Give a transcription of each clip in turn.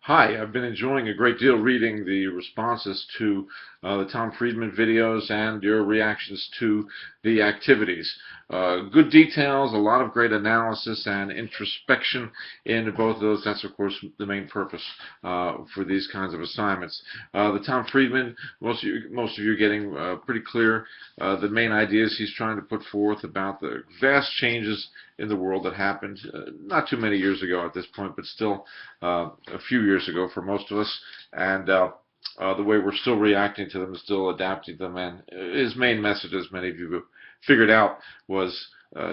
Hi, I've been enjoying a great deal reading the responses to the Tom Friedman videos and your reactions to the activities. Good details, a lot of great analysis and introspection in both of those. That's, of course, the main purpose for these kinds of assignments. The Tom Friedman, most of you are getting pretty clear the main ideas he's trying to put forth about the vast changes in the world that happened not too many years ago at this point, but still a few years ago for most of us, and the way we're still reacting to them, still adapting them. And his main message, as many of you have figured out, was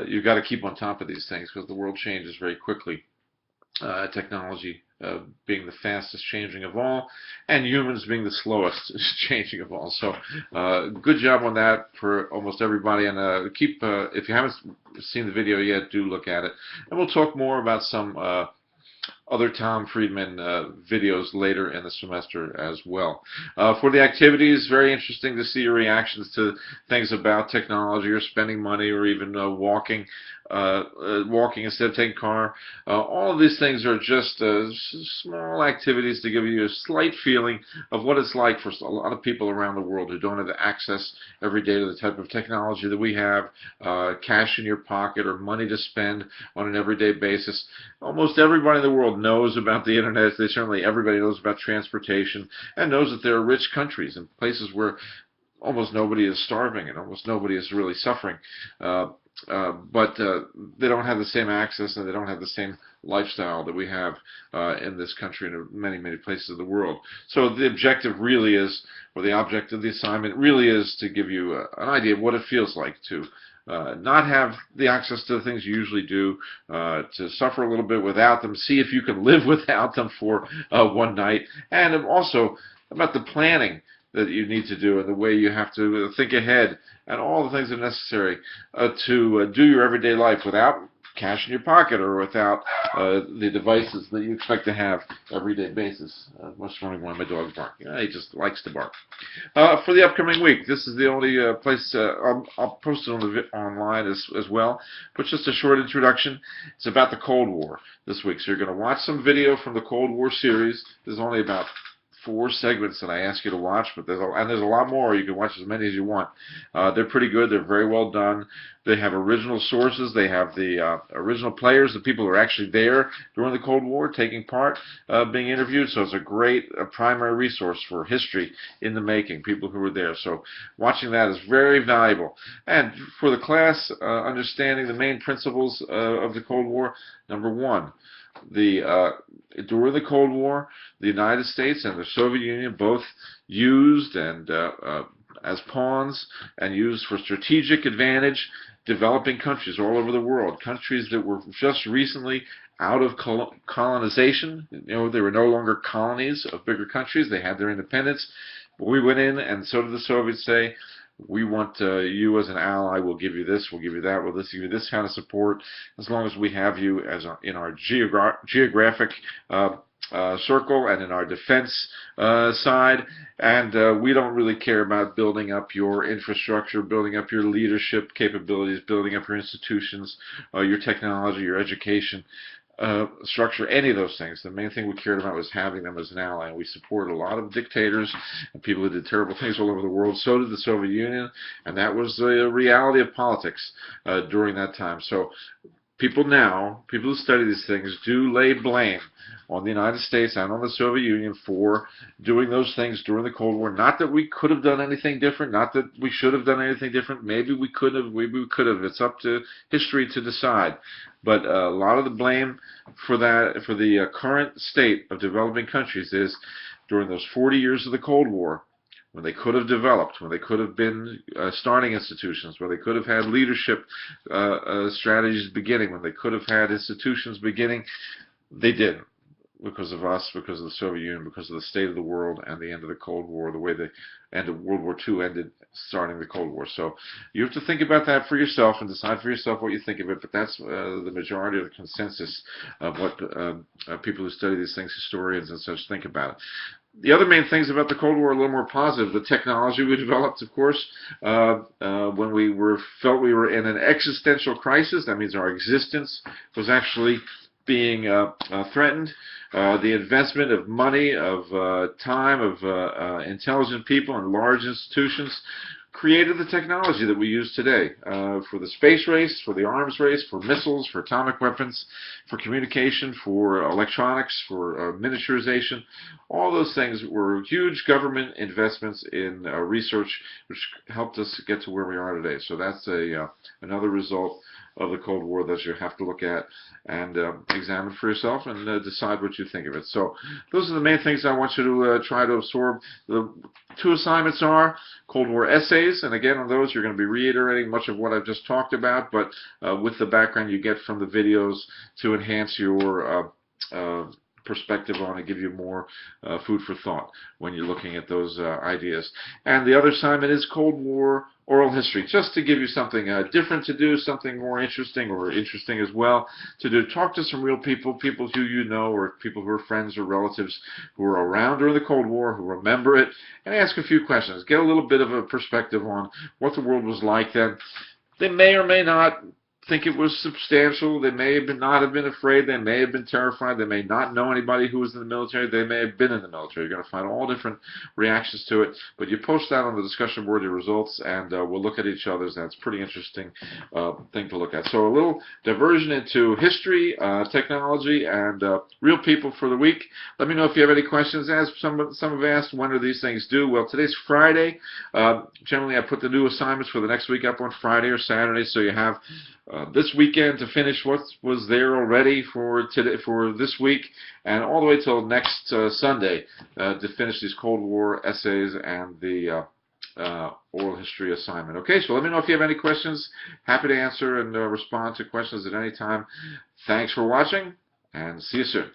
you've got to keep on top of these things because the world changes very quickly. Technology being the fastest changing of all, and humans being the slowest changing of all. So good job on that for almost everybody. And if you haven't seen the video yet, do look at it. And we'll talk more about some other Tom Friedman videos later in the semester as well. For the activities, very interesting to see your reactions to things about technology or spending money or even walking instead of taking car. All of these things are just small activities to give you a slight feeling of what it's like for a lot of people around the world who don't have access every day to the type of technology that we have, cash in your pocket or money to spend on an everyday basis. Almost everybody in the world knows about the internet. Certainly everybody knows about transportation and knows that there are rich countries and places where almost nobody is starving and almost nobody is really suffering. But they don't have the same access and they don't have the same lifestyle that we have in this country and in many, many places of the world. So the objective really is, or the object of the assignment really is to give you an idea of what it feels like to not have the access to the things you usually do, to suffer a little bit without them, see if you can live without them for one night, and also about the planning that you need to do and the way you have to think ahead and all the things that are necessary to do your everyday life without cash in your pocket or without the devices that you expect to have everyday basis. What's wrong with one of my dogs barking? He just likes to bark. For the upcoming week, this is the only place I'll post it online as well, but just a short introduction. It's about the Cold War this week. So you're going to watch some video from the Cold War series. There's only about 4 segments that I ask you to watch, but there's a lot more. You can watch as many as you want. They're pretty good. They're very well done. They have original sources. They have the original players, the people who are actually there during the Cold War, taking part, being interviewed. So it's a great primary resource for history in the making, people who were there. So watching that is very valuable. And for the class, understanding the main principles of the Cold War, number 1, during the Cold War, the United States and the Soviet Union both used and as pawns and used for strategic advantage developing countries all over the world, countries that were just recently out of colonization. They were no longer colonies of bigger countries. They had their independence. But we went in, and so did the Soviets say, we want you as an ally. We'll give you this. We'll give you that. We'll give you this kind of support as long as we have you in our geographic circle and in our defense side. And we don't really care about building up your infrastructure, building up your leadership capabilities, building up your institutions, your technology, your education. Structure, any of those things. The main thing we cared about was having them as an ally. And we supported a lot of dictators and people who did terrible things all over the world. So did the Soviet Union, and that was the reality of politics during that time. So people who study these things, do lay blame on the United States and on the Soviet Union for doing those things during the Cold War. Not that we could have done anything different, not that we should have done anything different. Maybe we could have, maybe we could have. It's up to history to decide. But a lot of the blame for the current state of developing countries is during those 40 years of the Cold War, when they could have developed, when they could have been starting institutions, when they could have had leadership strategies beginning, when they could have had institutions beginning, they didn't. Because of us, because of the Soviet Union, because of the state of the world and the end of the Cold War, the way the end of World War II ended, starting the Cold War. So you have to think about that for yourself and decide for yourself what you think of it. But that's the majority of the consensus of what people who study these things, historians and such, think about it. The other main things about the Cold War are a little more positive. The technology we developed, of course, when we felt we were in an existential crisis, that means our existence was actually being threatened. The investment of money, of time, of intelligent people in large institutions created the technology that we use today for the space race, for the arms race, for missiles, for atomic weapons, for communication, for electronics, for miniaturization. All those things were huge government investments in research, which helped us get to where we are today. So that's another result of the Cold War that you have to look at and examine for yourself and decide what you think of it. So those are the main things I want you to try to absorb. The 2 assignments are Cold War essays, and again on those you're going to be reiterating much of what I've just talked about, but with the background you get from the videos to enhance your perspective on and give you more food for thought when you're looking at those ideas. And the other assignment is Cold War oral history, just to give you something different to do, something more interesting or interesting as well to do. Talk to some real people, people who you know or people who are friends or relatives who were around during the Cold War, who remember it, and ask a few questions. Get a little bit of a perspective on what the world was like then. They may or may not think it was substantial. They may not have been afraid. They may have been terrified. They may not know anybody who was in the military. They may have been in the military. You're going to find all different reactions to it. But you post that on the discussion board, your results, and we'll look at each other's. That's a pretty interesting thing to look at. So a little diversion into history, technology, and real people for the week. Let me know if you have any questions. As some have asked, when are these things due? Well, today's Friday. Generally, I put the new assignments for the next week up on Friday or Saturday, so you have this weekend to finish what was there already for today, for this week, and all the way till next Sunday to finish these Cold War essays and the oral history assignment. Okay, so let me know if you have any questions. Happy to answer and respond to questions at any time. Thanks for watching, and see you soon.